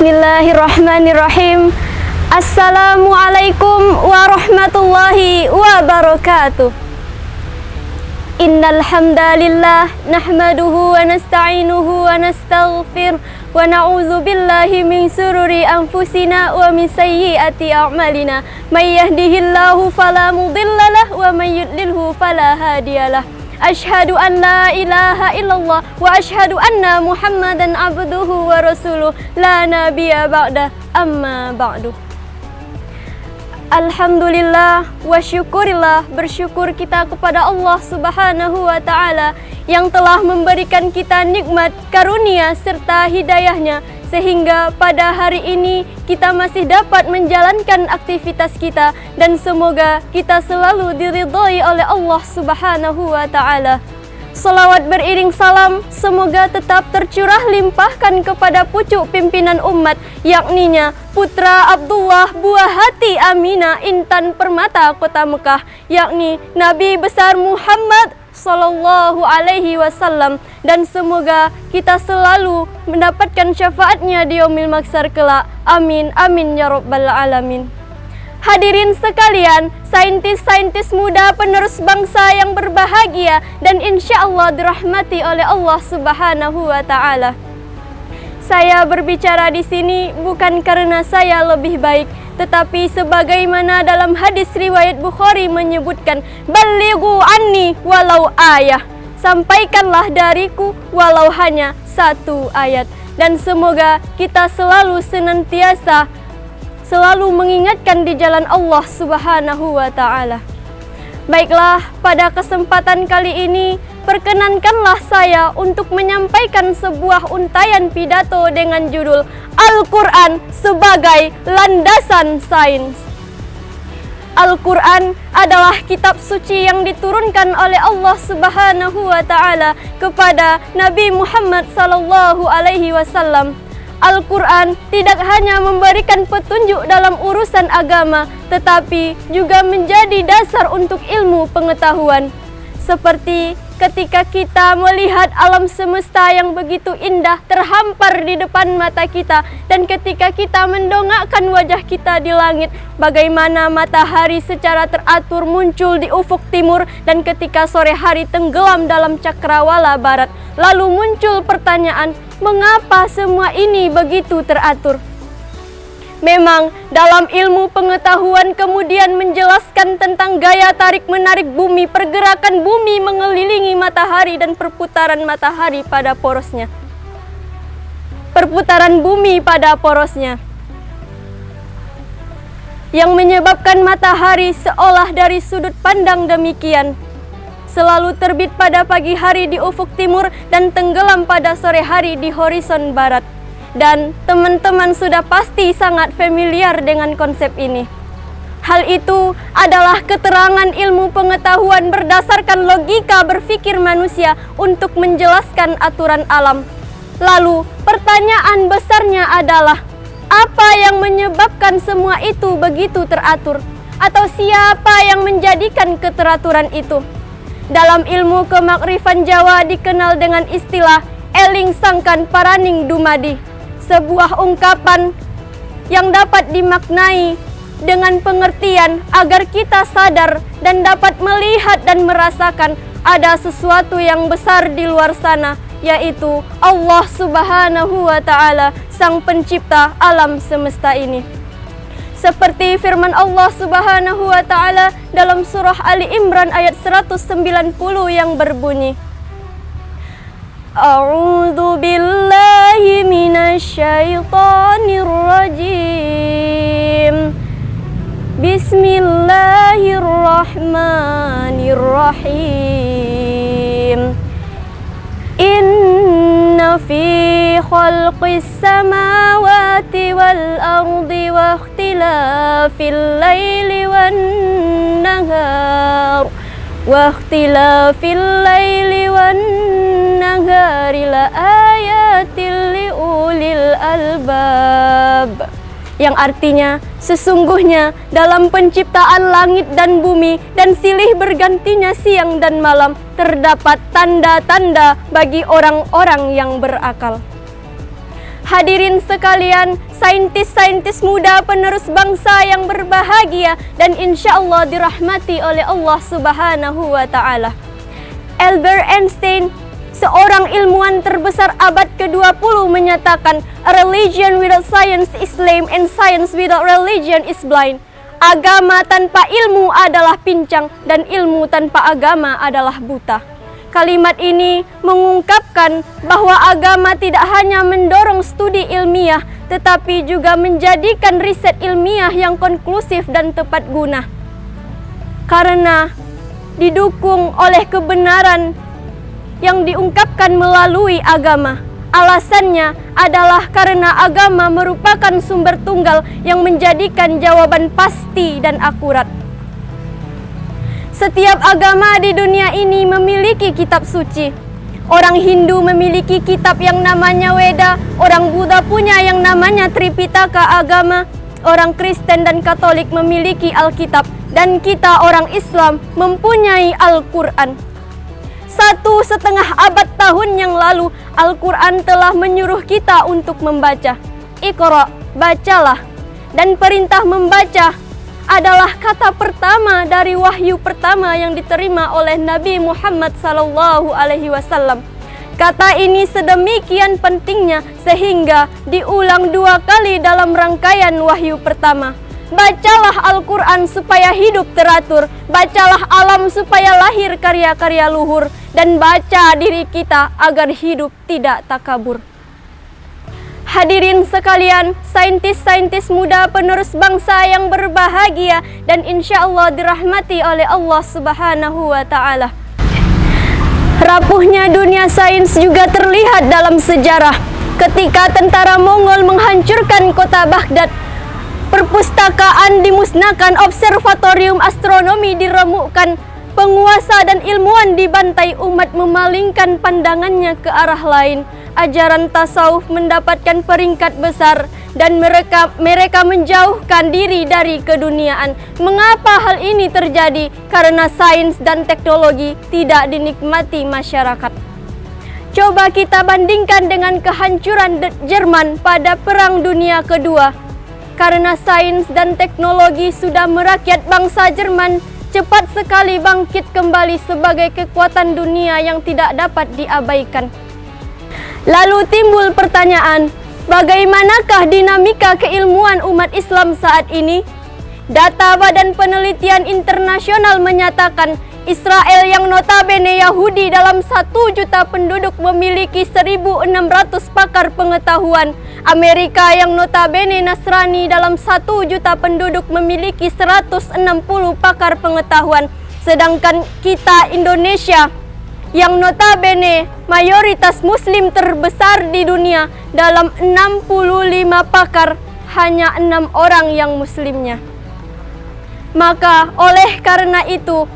Bismillahirrahmanirrahim. Assalamualaikum warahmatullahi wabarakatuh. Innal hamdalillah nahmaduhu wa nasta'inuhu wa nastaghfir wa na'udzu billahi min sururi anfusina wa min sayyiati a'malina. May yahdihillahu fala mudhillalah wa may yudlilhu fala hadiyalah. Asyhadu an la ilaha illallah wa asyhadu anna Muhammadan abduhu wa rasuluh la nabiyya ba'da amma ba'du. Alhamdulillah wa syukurillah, bersyukur kita kepada Allah Subhanahu wa ta'ala yang telah memberikan kita nikmat, karunia serta hidayahnya sehingga pada hari ini kita masih dapat menjalankan aktivitas kita dan semoga kita selalu diridhai oleh Allah Subhanahu wa ta'ala. Salawat beriring salam semoga tetap tercurah limpahkan kepada pucuk pimpinan umat, yakninya putra Abdullah buah hati Aminah intan permata kota Mekah, yakni Nabi besar Muhammad sallallahu alaihi wasallam, dan semoga kita selalu mendapatkan syafaatnya di yaumil mahsyar kelak. Amin amin ya rabbal alamin. Hadirin sekalian, saintis-saintis muda penerus bangsa yang berbahagia dan insya Allah dirahmati oleh Allah Subhanahu wa ta'ala. Saya berbicara di sini bukan karena saya lebih baik, tetapi sebagaimana dalam hadis riwayat Bukhari menyebutkan, "Ballighu anni walau ayah." Sampaikanlah dariku walau hanya satu ayat. Dan semoga kita selalu senantiasa selalu mengingatkan di jalan Allah Subhanahu wa ta'ala. Baiklah, pada kesempatan kali ini perkenankanlah saya untuk menyampaikan sebuah untayan pidato dengan judul Al-Quran sebagai landasan sains. Al-Quran adalah kitab suci yang diturunkan oleh Allah Subhanahu wa ta'ala kepada Nabi Muhammad sallallahu alaihi wasallam. Al-Quran tidak hanya memberikan petunjuk dalam urusan agama, tetapi juga menjadi dasar untuk ilmu pengetahuan. Seperti ketika kita melihat alam semesta yang begitu indah terhampar di depan mata kita, dan ketika kita mendongakkan wajah kita di langit, bagaimana matahari secara teratur muncul di ufuk timur, dan ketika sore hari tenggelam dalam cakrawala barat. Lalu muncul pertanyaan, mengapa semua ini begitu teratur? Memang dalam ilmu pengetahuan kemudian menjelaskan tentang gaya tarik-menarik bumi, pergerakan bumi mengelilingi matahari dan perputaran matahari pada porosnya. Perputaran bumi pada porosnya yang menyebabkan matahari seolah dari sudut pandang demikian selalu terbit pada pagi hari di ufuk timur dan tenggelam pada sore hari di horizon barat. Dan teman-teman sudah pasti sangat familiar dengan konsep ini. Hal itu adalah keterangan ilmu pengetahuan berdasarkan logika berpikir manusia untuk menjelaskan aturan alam. Lalu pertanyaan besarnya adalah, apa yang menyebabkan semua itu begitu teratur? Atau siapa yang menjadikan keteraturan itu? Dalam ilmu kemakrifan Jawa dikenal dengan istilah eling sangkan paraning dumadi, sebuah ungkapan yang dapat dimaknai dengan pengertian agar kita sadar dan dapat melihat dan merasakan ada sesuatu yang besar di luar sana, yaitu Allah Subhanahu wa ta'ala, sang pencipta alam semesta ini. Seperti firman Allah Subhanahu wa ta'ala dalam surah Ali Imran ayat 190 yang berbunyi, A'udzu billahi minasyaitonir rajim. Bismillahirrahmanirrahim. Inna fi khalqis samawati wal ardi wa ikhtilafil laili wan nahar la ayatil liulil albab. Yang artinya, sesungguhnya dalam penciptaan langit dan bumi dan silih bergantinya siang dan malam terdapat tanda-tanda bagi orang-orang yang berakal. Hadirin sekalian, saintis-saintis muda penerus bangsa yang berbahagia dan insya Allah dirahmati oleh Allah Subhanahu wa Ta'ala. Albert Einstein, seorang ilmuwan terbesar abad ke-20, menyatakan, "A religion without science is lame and science without religion is blind." Agama tanpa ilmu adalah pincang dan ilmu tanpa agama adalah buta. Kalimat ini mengungkapkan bahwa agama tidak hanya mendorong studi ilmiah, tetapi juga menjadikan riset ilmiah yang konklusif dan tepat guna. Karena didukung oleh kebenaran yang diungkapkan melalui agama. Alasannya adalah karena agama merupakan sumber tunggal yang menjadikan jawaban pasti dan akurat. Setiap agama di dunia ini memiliki kitab suci. Orang Hindu memiliki kitab yang namanya Weda, orang Buddha punya yang namanya Tripitaka agama, orang Kristen dan Katolik memiliki Alkitab, dan kita orang Islam mempunyai Al-Quran. 1,5 abad tahun yang lalu, Al-Quran telah menyuruh kita untuk membaca. Iqra, bacalah. Dan perintah membaca adalah kata pertama dari wahyu pertama yang diterima oleh Nabi Muhammad SAW. Kata ini sedemikian pentingnya sehingga diulang 2 kali dalam rangkaian wahyu pertama. Bacalah Al-Quran supaya hidup teratur, bacalah alam supaya lahir karya-karya luhur, dan baca diri kita agar hidup tidak takabur. Hadirin sekalian, saintis-saintis muda penerus bangsa yang berbahagia dan insya Allah dirahmati oleh Allah Subhanahu wa Ta'ala. Rapuhnya dunia sains juga terlihat dalam sejarah. Ketika tentara Mongol menghancurkan kota Baghdad, perpustakaan dimusnahkan, observatorium astronomi diremukkan, penguasa dan ilmuwan dibantai, umat memalingkan pandangannya ke arah lain. Ajaran tasawuf mendapatkan peringkat besar dan mereka menjauhkan diri dari keduniaan. Mengapa hal ini terjadi? Karena sains dan teknologi tidak dinikmati masyarakat. Coba kita bandingkan dengan kehancuran Jerman pada Perang Dunia Kedua. Karena sains dan teknologi sudah merakyat, bangsa Jerman cepat sekali bangkit kembali sebagai kekuatan dunia yang tidak dapat diabaikan. Lalu timbul pertanyaan, bagaimanakah dinamika keilmuan umat Islam saat ini? Data Badan Penelitian Internasional menyatakan Israel yang notabene Yahudi dalam 1 juta penduduk memiliki 1.600 pakar pengetahuan. Amerika yang notabene Nasrani dalam 1 juta penduduk memiliki 160 pakar pengetahuan. Sedangkan kita Indonesia yang notabene mayoritas muslim terbesar di dunia, dalam 65 pakar hanya 6 orang yang muslimnya. Maka oleh karena itu,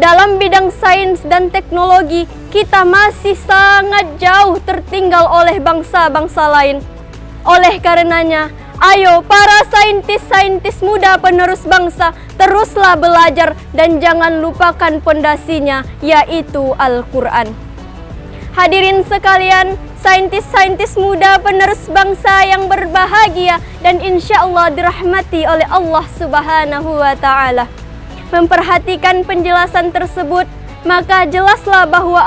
dalam bidang sains dan teknologi kita masih sangat jauh tertinggal oleh bangsa-bangsa lain. Oleh karenanya, ayo para saintis-saintis muda penerus bangsa, teruslah belajar dan jangan lupakan pondasinya, yaitu Al-Quran. Hadirin sekalian, saintis-saintis muda penerus bangsa yang berbahagia dan insya Allah dirahmati oleh Allah Subhanahu wa Ta'ala. Memperhatikan penjelasan tersebut, maka jelaslah bahwa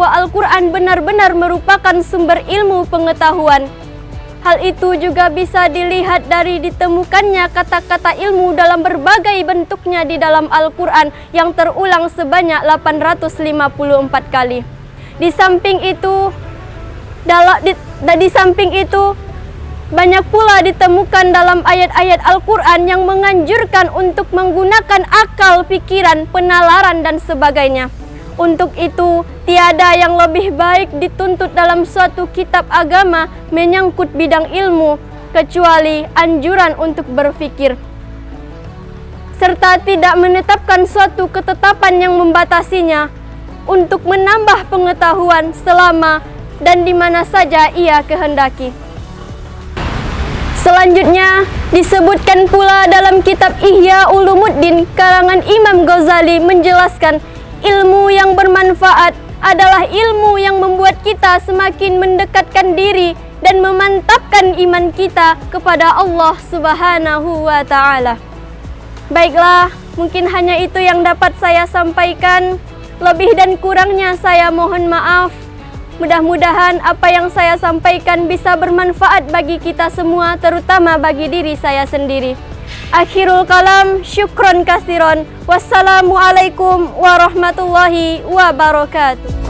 Al-Quran benar-benar merupakan sumber ilmu pengetahuan. Hal itu juga bisa dilihat dari ditemukannya kata-kata ilmu dalam berbagai bentuknya di dalam Al-Quran yang terulang sebanyak 854 kali. Di samping itu, banyak pula ditemukan dalam ayat-ayat Al-Quran yang menganjurkan untuk menggunakan akal, pikiran, penalaran, dan sebagainya. Untuk itu, tiada yang lebih baik dituntut dalam suatu kitab agama menyangkut bidang ilmu, kecuali anjuran untuk berpikir, serta tidak menetapkan suatu ketetapan yang membatasinya untuk menambah pengetahuan selama dan di mana saja ia kehendaki. Selanjutnya, disebutkan pula dalam kitab Ihya Ulumuddin karangan Imam Ghazali menjelaskan ilmu yang bermanfaat adalah ilmu yang membuat kita semakin mendekatkan diri dan memantapkan iman kita kepada Allah Subhanahu wa Ta'ala. Baiklah, mungkin hanya itu yang dapat saya sampaikan. Lebih dan kurangnya saya mohon maaf. Mudah-mudahan apa yang saya sampaikan bisa bermanfaat bagi kita semua, terutama bagi diri saya sendiri. Akhirul kalam, syukron kasiron. Wassalamualaikum warahmatullahi wabarakatuh.